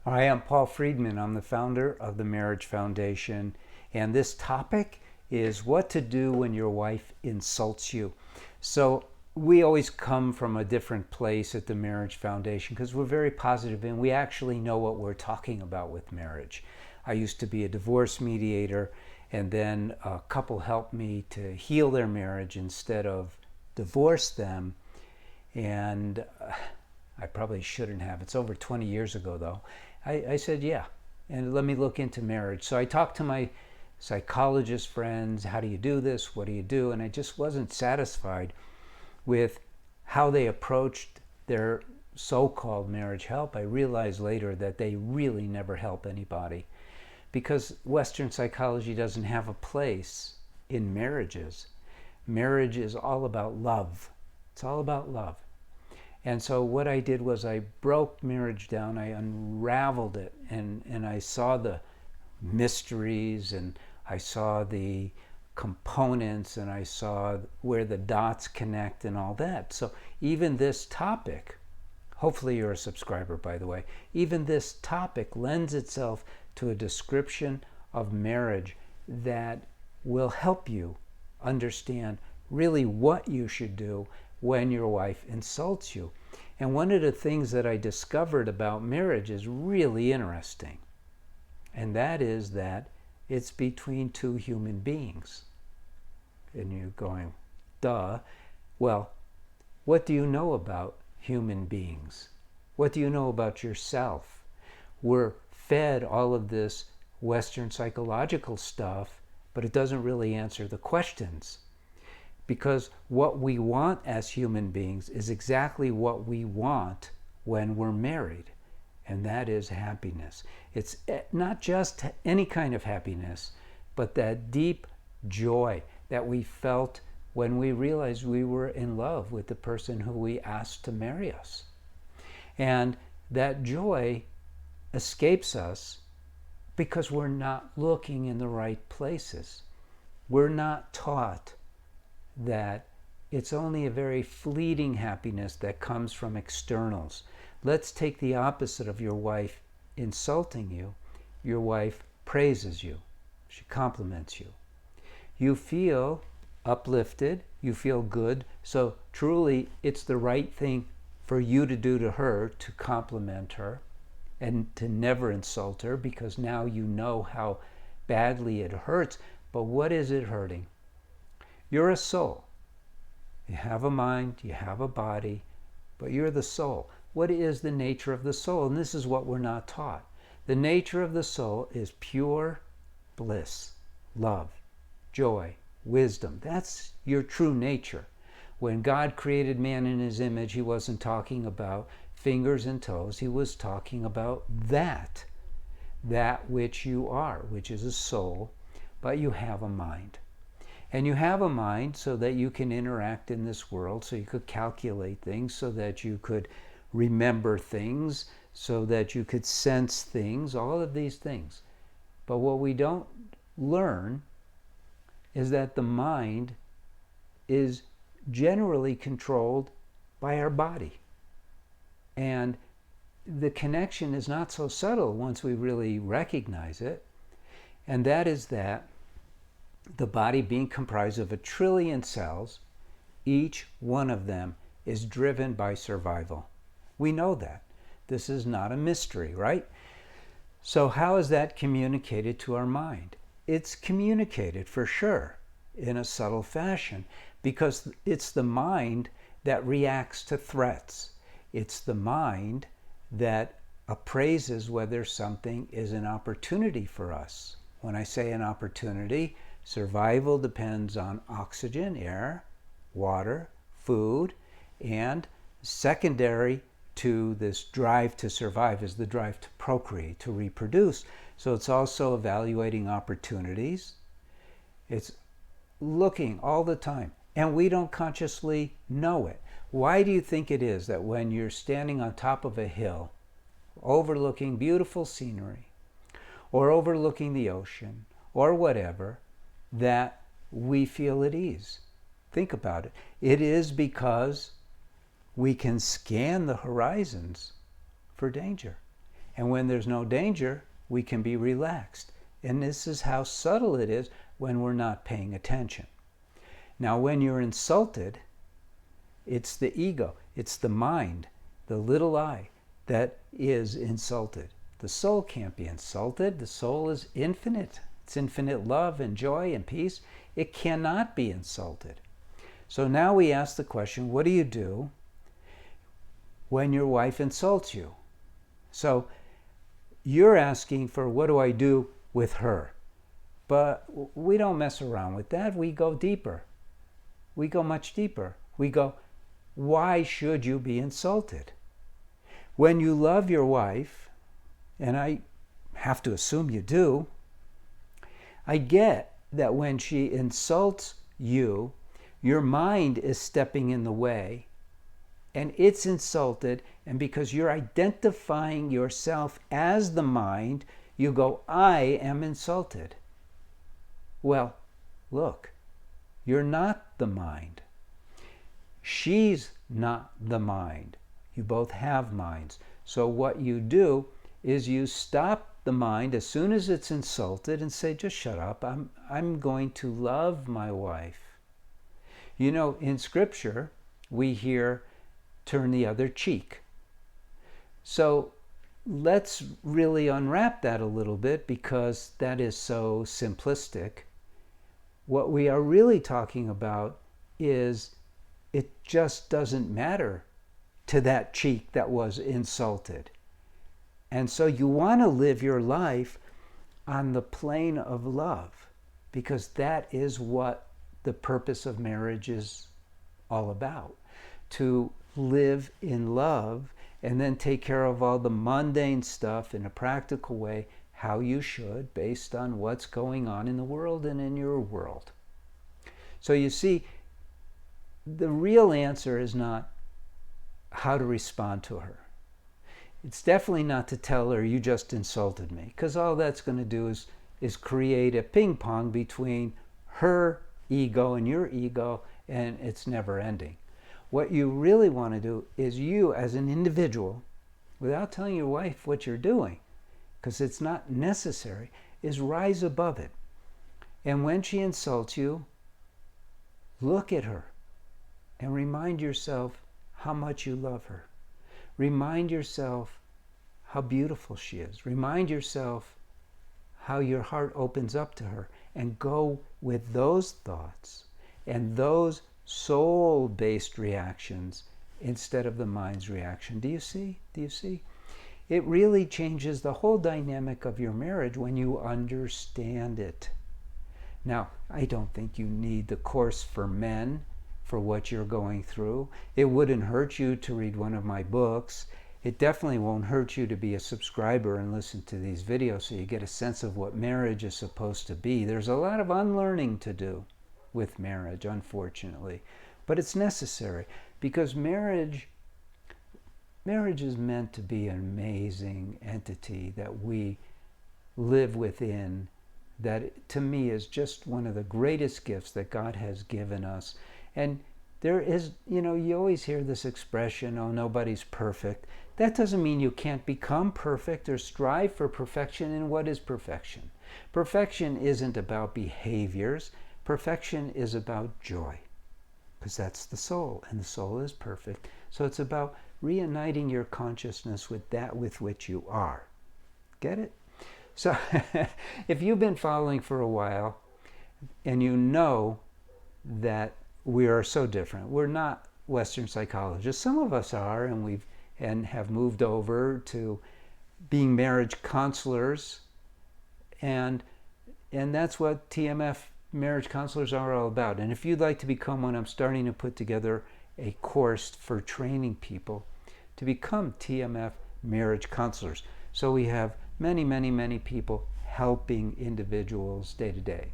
Hi, I'm Paul Friedman. I'm the founder of the Marriage Foundation, and this topic is what to do when your wife insults you. So, we always come from a different place at the Marriage Foundation because we're very positive and we actually know what we're talking about with marriage. I used to be a divorce mediator, and then a couple helped me to heal their marriage instead of divorce them. And I probably shouldn't have. It's over 20 years ago, though. I said, yeah, and let me look into marriage. So I talked to my psychologist friends, how do you do this? What do you do? And I just wasn't satisfied with how they approached their so-called marriage help. I realized later that they really never help anybody because Western psychology doesn't have a place in marriages. Marriage is all about love. It's all about love. And so what I did was I broke marriage down, I unraveled it, and I saw the mysteries, and I saw the components, and I saw where the dots connect and all that. So even this topic, hopefully you're a subscriber, by the way, even this topic lends itself to a description of marriage that will help you understand really what you should do when your wife insults you. And one of the things that I discovered about marriage is really interesting. And that is that it's between two human beings. And you're going, duh. Well, what do you know about human beings? What do you know about yourself? We're fed all of this Western psychological stuff, but it doesn't really answer the questions. Because what we want as human beings is exactly what we want when we're married, and that is happiness. It's not just any kind of happiness, but that deep joy that we felt when we realized we were in love with the person who we asked to marry us. And that joy escapes us because we're not looking in the right places. We're not taught that it's only a very fleeting happiness that comes from externals. Let's take the opposite of your wife insulting you. Your wife praises you. She compliments you. You feel uplifted. You feel good. So truly, it's the right thing for you to do to her, to compliment her and to never insult her, because now you know how badly it hurts. But what is it hurting? You're a soul. You have a mind, you have a body, but you're the soul. What is the nature of the soul? And this is what we're not taught. The nature of the soul is pure bliss, love, joy, wisdom. That's your true nature. When God created man in his image, he wasn't talking about fingers and toes. He was talking about that which you are, which is a soul, but you have a mind. And you have a mind so that you can interact in this world, so you could calculate things, so that you could remember things, so that you could sense things, all of these things. But what we don't learn is that the mind is generally controlled by our body. And the connection is not so subtle once we really recognize it. And that is that the body being comprised of 1 trillion cells, each one of them is driven by survival. We know that. This is not a mystery, right? So how is that communicated to our mind? It's communicated for sure in a subtle fashion, because it's the mind that reacts to threats. It's the mind that appraises whether something is an opportunity for us. When I say an opportunity, survival depends on oxygen, air, water, food, and secondary to this drive to survive is the drive to procreate, to reproduce. So it's also evaluating opportunities. It's looking all the time, and we don't consciously know it. Why do you think it is that when you're standing on top of a hill, overlooking beautiful scenery, or overlooking the ocean, or whatever, that we feel at ease? Think about it. It is because we can scan the horizons for danger. And when there's no danger, we can be relaxed. And this is how subtle it is when we're not paying attention. Now, when you're insulted, it's the ego, it's the mind, the little I that is insulted. The soul can't be insulted. The soul is infinite. It's infinite love and joy and peace. It cannot be insulted. So now we ask the question, what do you do when your wife insults you? So you're asking for, what do I do with her? But we don't mess around with that. We go deeper. We go much deeper. We go, why should you be insulted? When you love your wife, and I have to assume you do, I get that when she insults you, your mind is stepping in the way, and it's insulted, and because you're identifying yourself as the mind, you go, I am insulted. Well, look, you're not the mind. She's not the mind. You both have minds. So what you do is you stop the mind as soon as it's insulted and say, just shut up. I'm going to love my wife. You know, in Scripture, we hear, turn the other cheek. So let's really unwrap that a little bit, because that is so simplistic. What we are really talking about is it just doesn't matter to that cheek that was insulted. And so you want to live your life on the plane of love, because that is what the purpose of marriage is all about. To live in love and then take care of all the mundane stuff in a practical way, how you should, based on what's going on in the world and in your world. So you see, the real answer is not how to respond to her. It's definitely not to tell her, you just insulted me, because all that's going to do is create a ping pong between her ego and your ego, and it's never ending. What you really want to do is, you as an individual, without telling your wife what you're doing, because it's not necessary, is rise above it. And when she insults you, look at her and remind yourself how much you love her. Remind yourself how beautiful she is. Remind yourself how your heart opens up to her, and go with those thoughts and those soul-based reactions instead of the mind's reaction. Do you see? Do you see? It really changes the whole dynamic of your marriage when you understand it. Now, I don't think you need the course for men for what you're going through. It wouldn't hurt you to read one of my books. It definitely won't hurt you to be a subscriber and listen to these videos so you get a sense of what marriage is supposed to be. There's a lot of unlearning to do with marriage, unfortunately. But it's necessary, because marriage is meant to be an amazing entity that we live within, that to me is just one of the greatest gifts that God has given us. And there is, you always hear this expression, oh, nobody's perfect. That doesn't mean you can't become perfect or strive for perfection. And what is perfection? Perfection isn't about behaviors. Perfection is about joy, because that's the soul, and the soul is perfect. So it's about reuniting your consciousness with that with which you are. Get it? So if you've been following for a while, and you know that we are so different. We're not Western psychologists. Some of us are, and have moved over to being marriage counselors, and that's what TMF marriage counselors are all about. And if you'd like to become one, I'm starting to put together a course for training people to become TMF marriage counselors. So we have many, many, many people helping individuals day to day.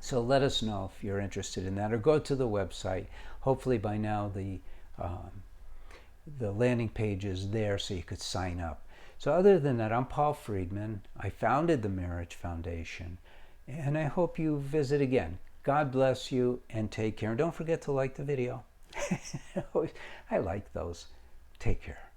So let us know if you're interested in that, or go to the website. Hopefully by now the landing page is there so you could sign up. So other than that, I'm Paul Friedman. I founded the Marriage Foundation, and I hope you visit again. God bless you, and take care. And don't forget to like the video. I like those. Take care.